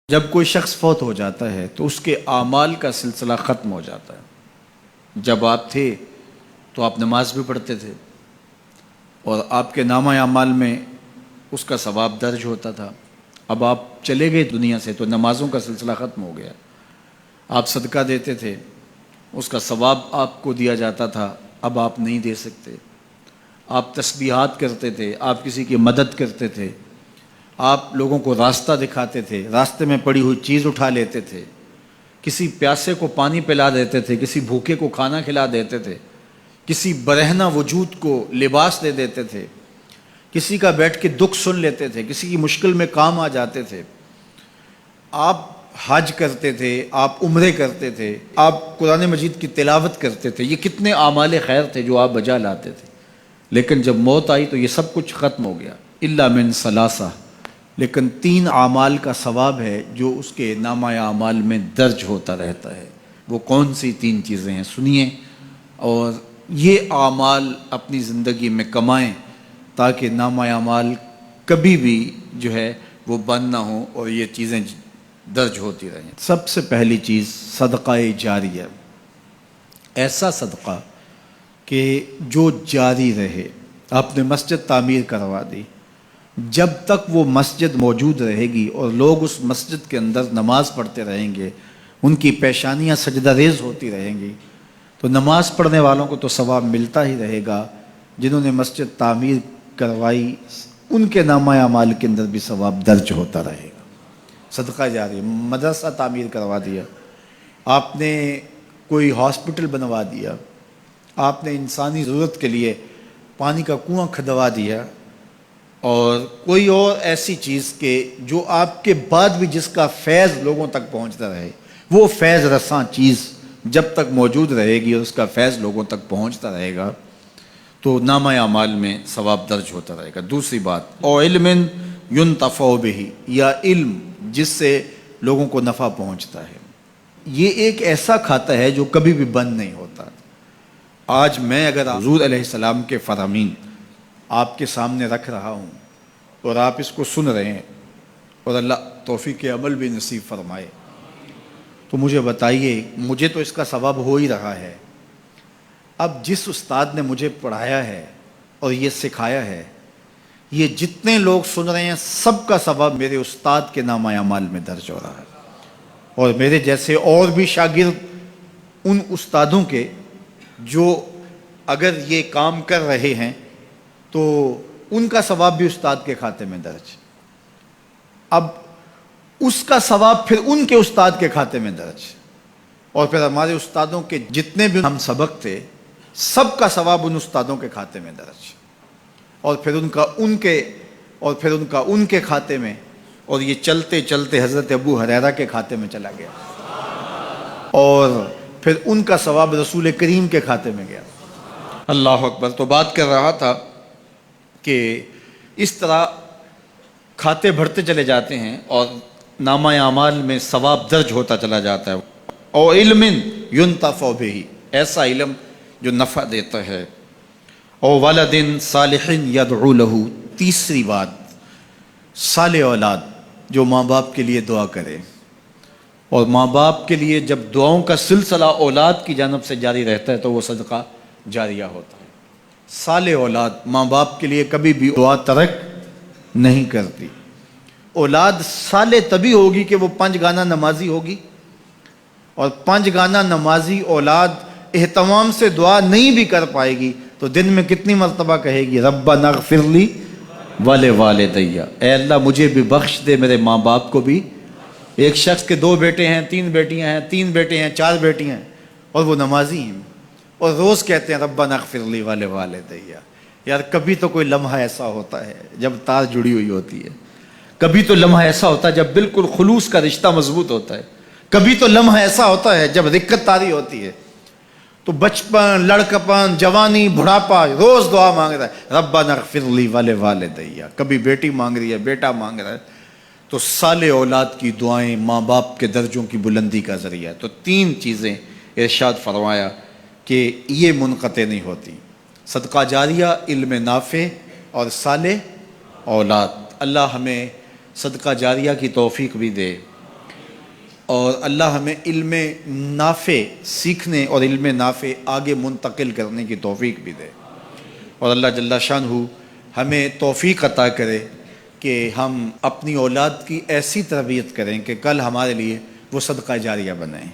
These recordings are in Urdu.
جب کوئی شخص فوت ہو جاتا ہے تو اس کے اعمال کا سلسلہ ختم ہو جاتا ہے۔ جب آپ تھے تو آپ نماز بھی پڑھتے تھے اور آپ کے نامہ اعمال میں اس کا ثواب درج ہوتا تھا۔ اب آپ چلے گئے دنیا سے تو نمازوں کا سلسلہ ختم ہو گیا۔ آپ صدقہ دیتے تھے، اس کا ثواب آپ کو دیا جاتا تھا، اب آپ نہیں دے سکتے۔ آپ تسبیحات کرتے تھے، آپ کسی کی مدد کرتے تھے، آپ لوگوں کو راستہ دکھاتے تھے، راستے میں پڑی ہوئی چیز اٹھا لیتے تھے، کسی پیاسے کو پانی پلا دیتے تھے، کسی بھوکے کو کھانا کھلا دیتے تھے، کسی برہنہ وجود کو لباس دے دیتے تھے، کسی کا بیٹھ کے دکھ سن لیتے تھے، کسی کی مشکل میں کام آ جاتے تھے۔ آپ حج کرتے تھے، آپ عمرے کرتے تھے، آپ قرآن مجید کی تلاوت کرتے تھے۔ یہ کتنے اعمال خیر تھے جو آپ بجا لاتے تھے، لیکن جب موت آئی تو یہ سب کچھ ختم ہو گیا۔ الا من ثلاثہ، لیکن 3 اعمال کا ثواب ہے جو اس کے نامہ اعمال میں درج ہوتا رہتا ہے۔ وہ کون سی 3 چیزیں ہیں سنیے، اور یہ اعمال اپنی زندگی میں کمائیں تاکہ نامہ اعمال کبھی بھی جو ہے وہ بند نہ ہوں اور یہ چیزیں درج ہوتی رہیں۔ سب سے پہلی چیز صدقہ جاریہ، ایسا صدقہ کہ جو جاری رہے۔ آپ نے مسجد تعمیر کروا دی، جب تک وہ مسجد موجود رہے گی اور لوگ اس مسجد کے اندر نماز پڑھتے رہیں گے، ان کی پیشانیاں سجدہ ریز ہوتی رہیں گی، تو نماز پڑھنے والوں کو تو ثواب ملتا ہی رہے گا، جنہوں نے مسجد تعمیر کروائی ان کے نامہ اعمال کے اندر بھی ثواب درج ہوتا رہے گا۔ صدقہ جاری، مدرسہ تعمیر کروا دیا، آپ نے کوئی ہاسپٹل بنوا دیا، آپ نے انسانی ضرورت کے لیے پانی کا کنواں کھدوا دیا، اور کوئی اور ایسی چیز کہ جو آپ کے بعد بھی جس کا فیض لوگوں تک پہنچتا رہے، وہ فیض رساں چیز جب تک موجود رہے گی اور اس کا فیض لوگوں تک پہنچتا رہے گا تو نامہ اعمال میں ثواب درج ہوتا رہے گا۔ دوسری بات، او علم ینتفع بہ، یا علم جس سے لوگوں کو نفع پہنچتا ہے۔ یہ ایک ایسا کھاتا ہے جو کبھی بھی بند نہیں ہوتا۔ آج میں اگر حضور علیہ السلام کے فرامین آپ کے سامنے رکھ رہا ہوں اور آپ اس کو سن رہے ہیں، اور اللہ توفیق عمل بھی نصیب فرمائے، تو مجھے بتائیے، مجھے تو اس کا ثواب ہو ہی رہا ہے۔ اب جس استاد نے مجھے پڑھایا ہے اور یہ سکھایا ہے، یہ جتنے لوگ سن رہے ہیں سب کا ثواب میرے استاد کے نامہ اعمال میں درج ہو رہا ہے، اور میرے جیسے اور بھی شاگرد ان استادوں کے جو اگر یہ کام کر رہے ہیں تو ان کا ثواب بھی استاد کے کھاتے میں درج۔ اب اس کا ثواب پھر ان کے استاد کے کھاتے میں درج، اور پھر ہمارے استادوں کے جتنے بھی ہم سبق تھے سب کا ثواب ان استادوں کے کھاتے میں درج، اور پھر ان کا ان کے کھاتے میں، اور یہ چلتے چلتے حضرت ابو ہریرہ کے کھاتے میں چلا گیا، اور پھر ان کا ثواب رسول کریم کے کھاتے میں گیا۔ اللہ اکبر۔ تو بات کر رہا تھا کہ اس طرح کھاتے بڑھتے چلے جاتے ہیں اور نامہ اعمال میں ثواب درج ہوتا چلا جاتا ہے۔ او علم ینتفع بہ، ایسا علم جو نفع دیتا ہے۔ او ولد صالح یدعو لہ، تیسری بات، صالح اولاد جو ماں باپ کے لیے دعا کرے، اور ماں باپ کے لیے جب دعاؤں کا سلسلہ اولاد کی جانب سے جاری رہتا ہے تو وہ صدقہ جاریہ ہوتا ہے۔ صالح اولاد ماں باپ کے لیے کبھی بھی دعا ترک نہیں کرتی۔ اولاد صالح تبھی ہوگی کہ وہ 5 گانہ نمازی ہوگی، اور 5 گانہ نمازی اولاد اہتمام سے دعا نہیں بھی کر پائے گی تو دن میں کتنی مرتبہ کہے گی، ربنا اغفر لی ولوالدی، اے اللہ مجھے بھی بخش دے، میرے ماں باپ کو بھی۔ ایک شخص کے 2 بیٹے ہیں، 3 بیٹیاں ہیں، 3 بیٹے ہیں، 4 بیٹیاں ہیں، اور وہ نمازی ہیں، اور روز کہتے ہیں ربنا اغفر لی ولوالدی۔ یار کبھی تو کوئی لمحہ ایسا ہوتا ہے جب تار جڑی ہوئی ہوتی ہے، کبھی تو لمحہ ایسا ہوتا ہے جب بالکل خلوص کا رشتہ مضبوط ہوتا ہے، کبھی تو لمحہ ایسا ہوتا ہے جب رکت تاری ہوتی ہے۔ تو بچپن، لڑکپن، جوانی، بڑھاپا، روز دعا مانگ رہا ہے ربنا اغفر لی ولوالدی، کبھی بیٹی مانگ رہی ہے، بیٹا مانگ رہا ہے۔ تو صالح اولاد کی دعائیں ماں باپ کے درجوں کی بلندی کا ذریعہ ہے۔ تو 3 چیزیں ارشاد فرمایا کہ یہ منقطع نہیں ہوتی، صدقہ جاریہ، علم نافع، اور صالح اولاد۔ اللہ ہمیں صدقہ جاریہ کی توفیق بھی دے، اور اللہ ہمیں علم نافع سیکھنے اور علم نافع آگے منتقل کرنے کی توفیق بھی دے، اور اللہ جل شانہ ہمیں توفیق عطا کرے کہ ہم اپنی اولاد کی ایسی تربیت کریں کہ کل ہمارے لیے وہ صدقہ جاریہ بنیں،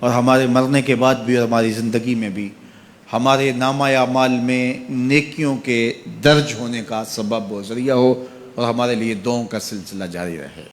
اور ہمارے مرنے کے بعد بھی اور ہماری زندگی میں بھی ہمارے نامہ اعمال میں نیکیوں کے درج ہونے کا سبب و ذریعہ ہو، اور ہمارے لیے دعاؤں کا سلسلہ جاری رہے۔